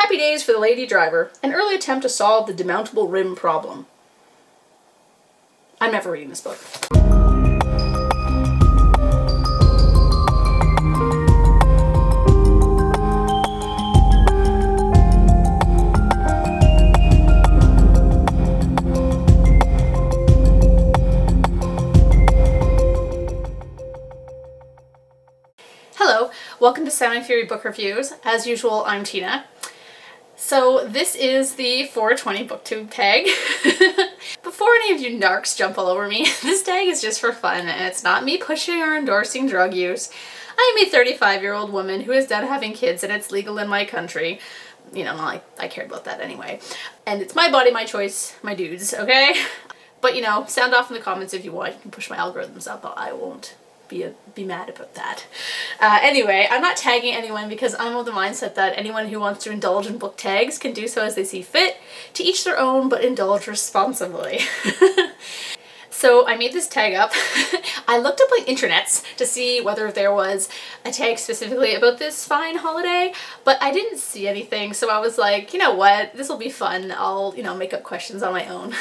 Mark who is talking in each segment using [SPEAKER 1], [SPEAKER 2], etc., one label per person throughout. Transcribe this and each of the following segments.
[SPEAKER 1] Happy days for the lady driver, an early attempt to solve the demountable rim problem. I'm never reading this book. Hello, welcome to Semi-Fury Book Reviews. As usual, I'm Tina. So this is the 420 booktube tag. Before any of you narcs jump all over me, this tag is just for fun and it's not me pushing or endorsing drug use. I am a 35-year-old woman who is done having kids and it's legal in my country. You know, not like I cared about that anyway. And it's my body, my choice, my dudes, okay? But you know, sound off in the comments if you want. You can push my algorithms up, but I won't be mad about that. Anyway, I'm not tagging anyone because I'm of the mindset that anyone who wants to indulge in book tags can do so as they see fit, to each their own, but indulge responsibly. So I made this tag up. I looked up like internets to see whether there was a tag specifically about this fine holiday, but I didn't see anything, so I was like, you know what, this will be fun. I'll, you know, make up questions on my own.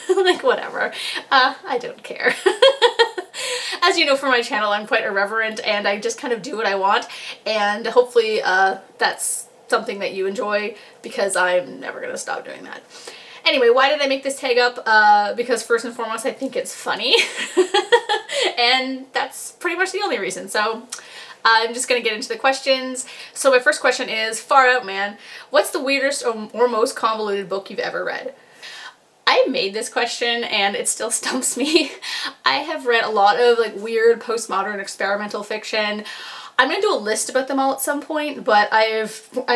[SPEAKER 1] Like, whatever. I don't care. As you know from my channel, I'm quite irreverent and I just kind of do what I want, and hopefully that's something that you enjoy because I'm never gonna stop doing that. Anyway, why did I make this tag up? Because first and foremost, I think it's funny. And that's pretty much the only reason. So I'm just gonna get into the questions. So my first question is, far out man, what's the weirdest or most convoluted book you've ever read? I made this question and it still stumps me. I have read a lot of like weird postmodern experimental fiction. I'm gonna do a list about them all at some point, but I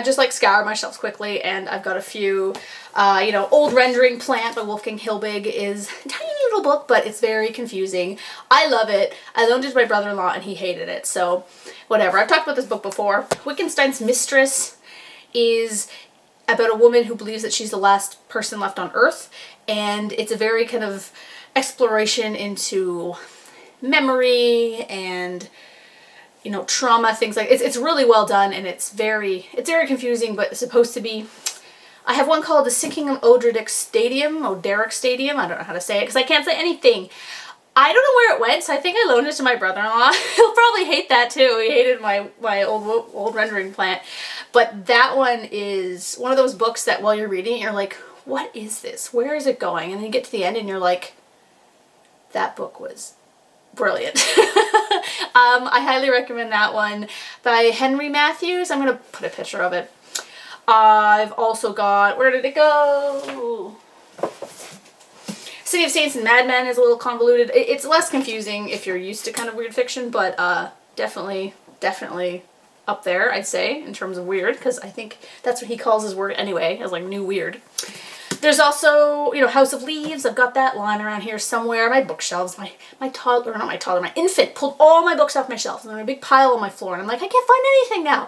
[SPEAKER 1] just like scoured my shelves quickly and I've got a few, you know, Old Rendering Plant by Wolfgang Hilbig is a tiny little book, but it's very confusing. I love it. I loaned it to my brother-in-law and he hated it, so whatever. I've talked about this book before. Wittgenstein's Mistress is about a woman who believes that she's the last person left on Earth, and it's a very kind of exploration into memory and, you know, trauma, things like it's really well done, and it's very confusing, but it's supposed to be. I have one called The Sinking of Oderic Stadium, I don't know how to say it because I can't say anything. I don't know where it went, so I think I loaned it to my brother-in-law. He'll probably hate that too. He hated my old Rendering Plant. But that one is one of those books that while you're reading it, you're like, what is this? Where is it going? And then you get to the end and you're like, that book was brilliant. I highly recommend that one by Henry Matthews. I'm going to put a picture of it. I've also got, where did it go? City of Saints and Madmen is a little convoluted. It's less confusing if you're used to kind of weird fiction, but definitely up there, I'd say, in terms of weird, because I think that's what he calls his word anyway, as like new weird. There's also, you know, House of Leaves. I've got that lying around here somewhere. My bookshelves, my infant pulled all my books off my shelves, and then a big pile on my floor, and I'm like, I can't find anything now.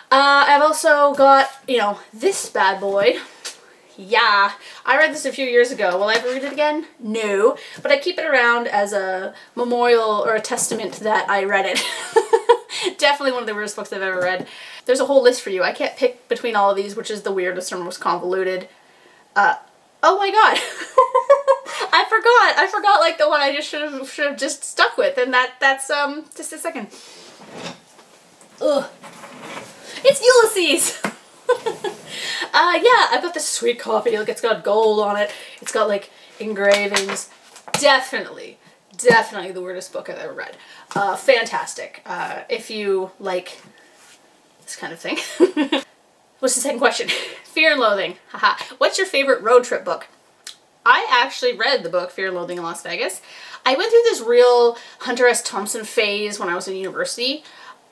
[SPEAKER 1] I've also got, you know, this bad boy. Yeah, I read this a few years ago. Will I ever read it again? No, but I keep it around as a memorial or a testament that I read it. Definitely one of the weirdest books I've ever read. There's a whole list for you. I can't pick between all of these, which is the weirdest or most convoluted. Oh my god. I forgot like the one I just should have just stuck with, and that's just a second. Ugh. It's Ulysses. Yeah, I've got this sweet copy. Look, it's got gold on it. It's got like engravings. Definitely the weirdest book I've ever read. Fantastic. If you like this kind of thing. What's the second question? Fear and Loathing. Haha. What's your favorite road trip book? I actually read the book Fear and Loathing in Las Vegas. I went through this real Hunter S. Thompson phase when I was in university.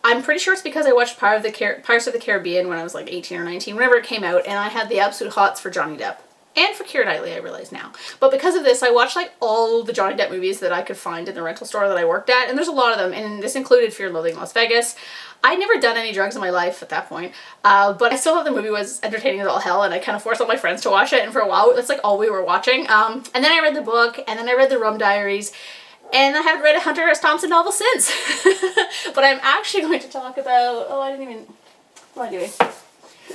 [SPEAKER 1] I'm pretty sure it's because I watched Pirates of the Caribbean when I was like 18 or 19, whenever it came out, and I had the absolute hots for Johnny Depp. And for Keira Knightley, I realize now. But because of this, I watched like all the Johnny Depp movies that I could find in the rental store that I worked at, and there's a lot of them, and this included Fear and Loathing in Las Vegas. I'd never done any drugs in my life at that point, but I still thought the movie was entertaining as all hell, and I kind of forced all my friends to watch it, and for a while, that's like all we were watching. And then I read the book, and then I read the Rum Diaries, and I haven't read a Hunter S. Thompson novel since. But I'm actually going to talk about, what am I doing?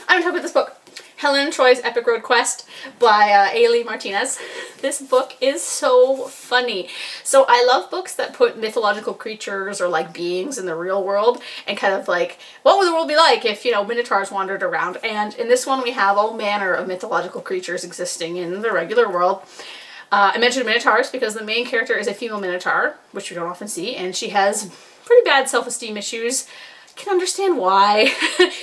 [SPEAKER 1] I'm going to talk about this book. Helen Troy's Epic Road Quest by Ailey Martinez. This book is so funny. So I love books that put mythological creatures or like beings in the real world and kind of like, what would the world be like if, you know, minotaurs wandered around? And in this one we have all manner of mythological creatures existing in the regular world. I mentioned minotaurs because the main character is a female minotaur, which we don't often see, and she has pretty bad self-esteem issues. Can understand why.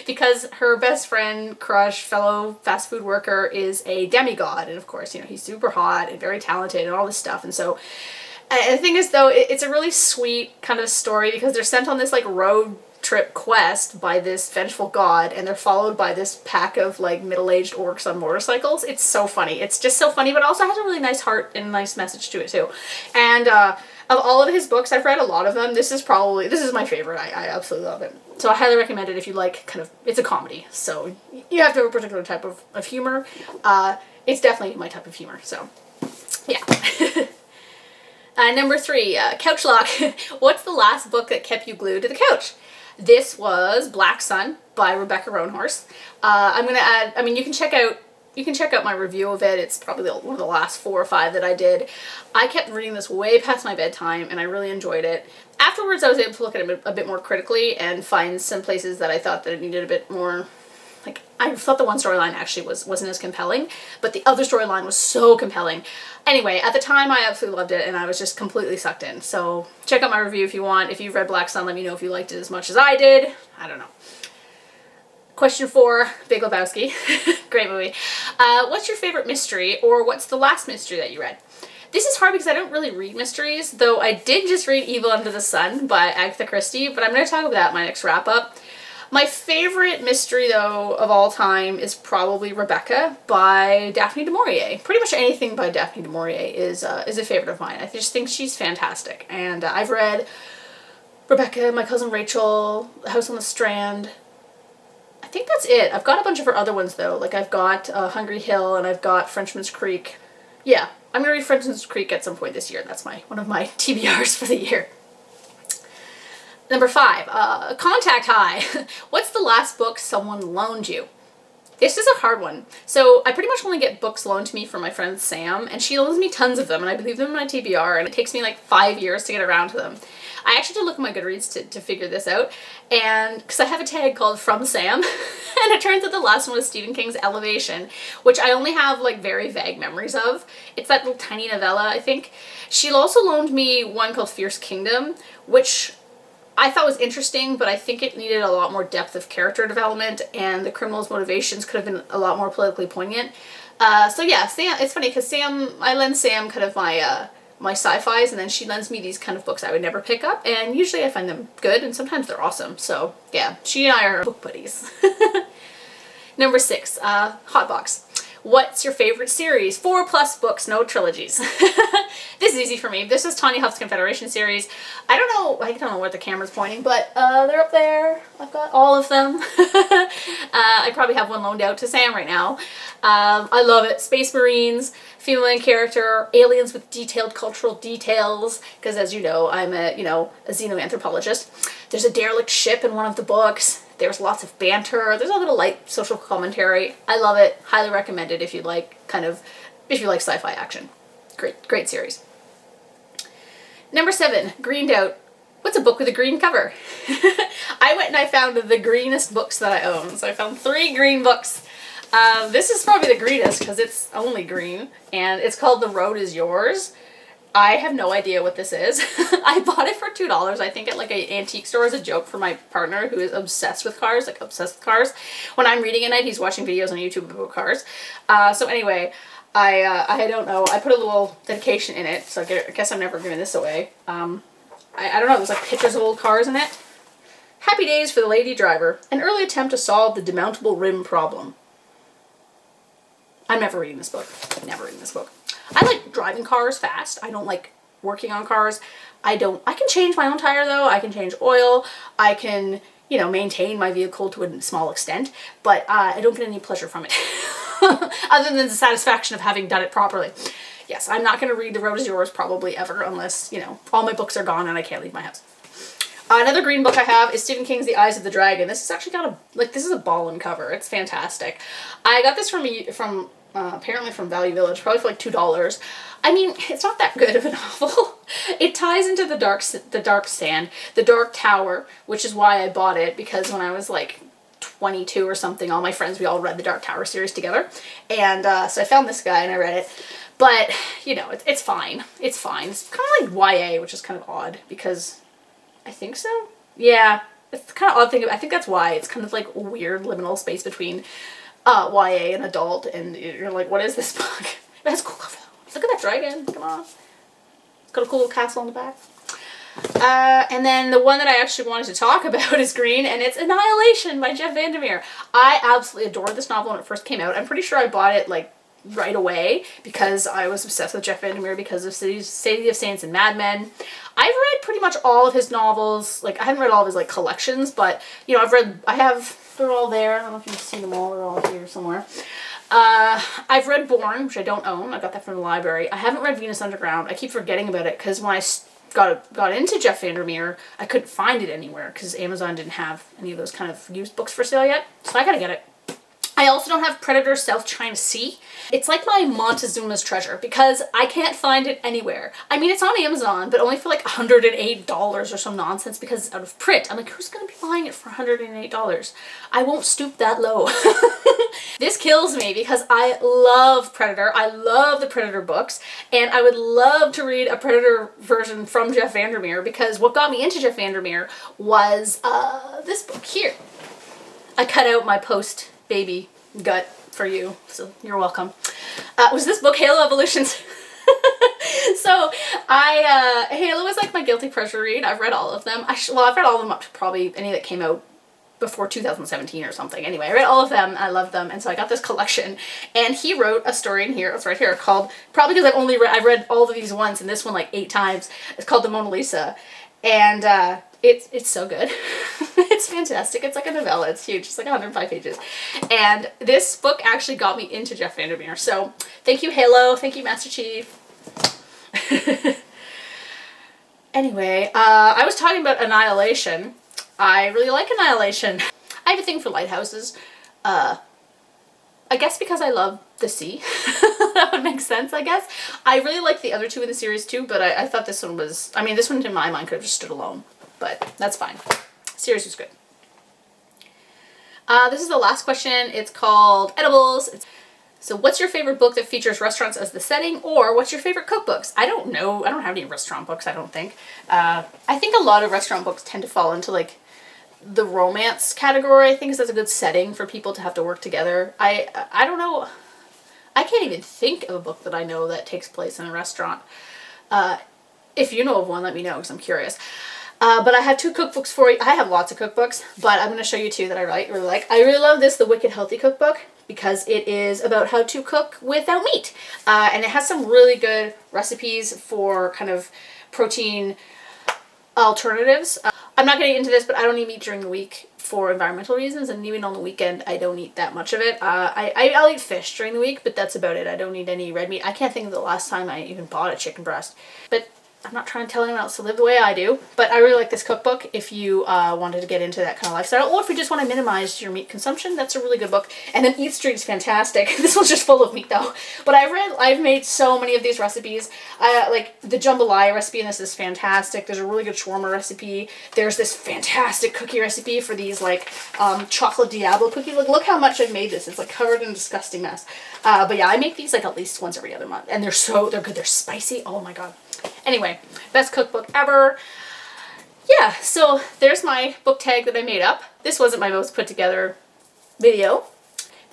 [SPEAKER 1] Because her best friend, crush, fellow fast food worker is a demigod, and of course, you know, he's super hot and very talented and all this stuff. And so the thing is, though, it's a really sweet kind of story because they're sent on this like road trip quest by this vengeful god, and they're followed by this pack of like middle-aged orcs on motorcycles. It's so funny. It's just so funny, but also has a really nice heart and a nice message to it too. And of all of his books, I've read a lot of them. This is my favorite. I absolutely love it. So I highly recommend it if you like kind of, it's a comedy, so you have to have a particular type of humor. It's definitely my type of humor, so yeah. Number 3, Couch Lock. What's the last book that kept you glued to the couch? This was Black Sun by Rebecca Roanhorse. I'm gonna add, I mean, you can check out my review of it. It's probably one of the last 4 or 5 that I did. I kept reading this way past my bedtime and I really enjoyed it. Afterwards I was able to look at it a bit more critically and find some places that I thought that it needed a bit more, like, I thought the one storyline actually wasn't as compelling, but the other storyline was so compelling. Anyway, at the time I absolutely loved it and I was just completely sucked in. So check out my review if you want. If you've read Black Sun, let me know if you liked it as much as I did. I don't know. Question 4, Big Lebowski. Great movie. What's your favorite mystery, or what's the last mystery that you read? This is hard because I don't really read mysteries, though I did just read Evil Under the Sun by Agatha Christie, but I'm going to talk about that in my next wrap-up. My favorite mystery, though, of all time is probably Rebecca by Daphne du Maurier. Pretty much anything by Daphne du Maurier is a favorite of mine. I just think she's fantastic. And I've read Rebecca, My Cousin Rachel, House on the Strand. I think that's it. I've got a bunch of her other ones, though. Like, I've got Hungry Hill and I've got Frenchman's Creek. Yeah, I'm going to read Frenchman's Creek at some point this year. That's one of my TBRs for the year. Number 5, Contact High. What's the last book someone loaned you? This is a hard one. So I pretty much only get books loaned to me from my friend Sam, and she loans me tons of them, and I leave them in my TBR, and it takes me like 5 years to get around to them. I actually did look at my Goodreads to figure this out, and because I have a tag called From Sam, and it turns out the last one was Stephen King's Elevation, which I only have like very vague memories of. It's that little tiny novella, I think. She also loaned me one called Fierce Kingdom, which I thought was interesting, but I think it needed a lot more depth of character development, and the criminal's motivations could have been a lot more politically poignant. So yeah, Sam, it's funny because I lend Sam kind of my sci-fis, and then she lends me these kind of books I would never pick up, and usually I find them good, and sometimes they're awesome. So yeah, she and I are book buddies. Number 6, Hotbox. What's your favorite series? 4+ books, no trilogies. This is easy for me. This is Tanya Huff's Confederation series. I don't know where the camera's pointing, but they're up there. I've got all of them. I probably have one loaned out to Sam right now. I love it. Space Marines, female main character, aliens with detailed cultural details, because as you know, I'm a xenoanthropologist. There's a derelict ship in one of the books. There's lots of banter. There's a little light social commentary. I love it. Highly recommend it if you like sci-fi action. Great series. Number 7, Greened Out. What's a book with a green cover? I went and I found the greenest books that I own. So I found 3 green books. This is probably the greenest because it's only green, and it's called The Road Is Yours. I have no idea what this is. I bought it for $2, I think, at like an antique store as a joke for my partner who is obsessed with cars, When I'm reading at night, he's watching videos on YouTube about cars. So anyway, I don't know. I put a little dedication in it, so I guess I'm never giving this away. I don't know, there's like pictures of old cars in it. Happy Days for the Lady Driver. An early attempt to solve the demountable rim problem. I'm never reading this book. Never reading this book. I like driving cars fast. I don't like working on cars. I can change my own tire though. I can change oil. I can, maintain my vehicle to a small extent, but I don't get any pleasure from it. Other than the satisfaction of having done it properly. Yes, I'm not going to read The Road Is Yours probably ever unless, all my books are gone and I can't leave my house. Another green book I have is Stephen King's The Eyes of the Dragon. This has actually got a, like, this is a ballin' cover. It's fantastic. I got this from apparently from Value Village, probably for like $2. I mean, it's not that good of a novel. It ties into the dark sand, the Dark Tower, which is why I bought it, because when I was like 22 or something, all my friends, we all read the Dark Tower series together. And so I found this guy and I read it. But, you know, it's fine. It's fine. It's kind of like YA, which is kind of odd because I think so. Yeah, it's kind of odd thing. I think that's why it's kind of like a weird liminal space between YA and adult, and you're like, what is this book? It has cool cover though. Look at that dragon. Come on. It's got a cool little castle on the back. And then the one that I actually wanted to talk about is green, and it's Annihilation by Jeff Vandermeer. I absolutely adored this novel when it first came out. I'm pretty sure I bought it like right away because I was obsessed with Jeff Vandermeer because of City of Saints and Mad Men. I've read pretty much all of his novels. Like, I haven't read all of his like collections, but you know, they're all there. I don't know if you've seen them all. They're all here somewhere. I've read Born, which I don't own. I got that from the library. I haven't read Venus Underground. I keep forgetting about it because when I got into Jeff Vandermeer, I couldn't find it anywhere because Amazon didn't have any of those kind of used books for sale yet. So I gotta get it. I also don't have Predator South China Sea. It's like my Montezuma's Treasure because I can't find it anywhere. I mean, it's on Amazon, but only for like $108 or some nonsense because it's out of print. I'm like, who's gonna be buying it for $108? I won't stoop that low. This kills me because I love Predator. I love the Predator books, and I would love to read a Predator version from Jeff Vandermeer because what got me into Jeff Vandermeer was this book here. I cut out my post-baby gut for you, so you're welcome. Was this book, Halo Evolutions. So Halo is like my guilty pleasure read. I've read all of them. I've read all of them up to probably any that came out before 2017 or something. Anyway, I read all of them. I love them, and so I got this collection. And he wrote a story in here. It's right here called, probably because I've read all of these once, and this one like 8 times. It's called The Mona Lisa, and it's so good. It's fantastic. It's like a novella. It's huge. It's like 105 pages. And this book actually got me into Jeff Vandermeer. So thank you, Halo. Thank you, Master Chief. Anyway, I was talking about Annihilation. I really like Annihilation. I have a thing for lighthouses. I guess because I love the sea. That would make sense, I guess. I really like the other two in the series too, but I thought this one was, I mean, this one in my mind could have just stood alone, but that's fine. Series was good. This is the last question. It's called Edibles. So what's your favorite book that features restaurants as the setting, or what's your favorite cookbooks? I don't know. I don't have any restaurant books, I don't think. I think a lot of restaurant books tend to fall into like the romance category. I think that's a good setting for people to have to work together. I don't know. I can't even think of a book that I know that takes place in a restaurant. If you know of one, let me know because I'm curious. But I have 2 cookbooks for you. I have lots of cookbooks, but I'm going to show you 2 that I really like. I really love this, The Wicked Healthy Cookbook, because it is about how to cook without meat. And it has some really good recipes for kind of protein alternatives. I'm not getting into this, but I don't eat meat during the week for environmental reasons, and even on the weekend I don't eat that much of it. I'll eat fish during the week, but that's about it. I don't eat any red meat. I can't think of the last time I even bought a chicken breast. But I'm not trying to tell anyone else to live the way I do, but I really like this cookbook if you wanted to get into that kind of lifestyle, or if you just want to minimize your meat consumption. That's a really good book. And then Eat Street is fantastic. This one's just full of meat though. But I've made so many of these recipes. Like the jambalaya recipe in this is fantastic. There's a really good shawarma recipe. There's this fantastic cookie recipe for these like chocolate Diablo cookies. Like, look how much I've made this. It's like covered in a disgusting mess. But yeah, I make these like at least once every other month, and they're good. They're spicy. Oh my god. Anyway, best cookbook ever. Yeah, so there's my book tag that I made up. This wasn't my most put together video.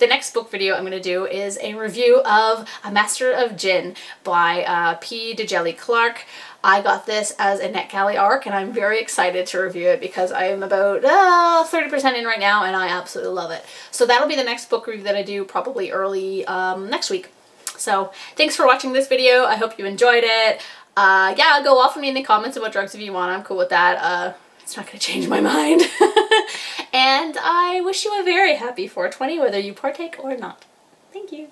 [SPEAKER 1] The next book video I'm going to do is a review of A Master of Gin by P. DeJelly Clark. I got this as a NetGalley ARC, and I'm very excited to review it because I am about 30% in right now, and I absolutely love it. So that'll be the next book review that I do, probably early next week. So thanks for watching this video. I hope you enjoyed it. Yeah, go off on me in the comments about drugs if you want. I'm cool with that. It's not going to change my mind. And I wish you a very happy 420, whether you partake or not. Thank you.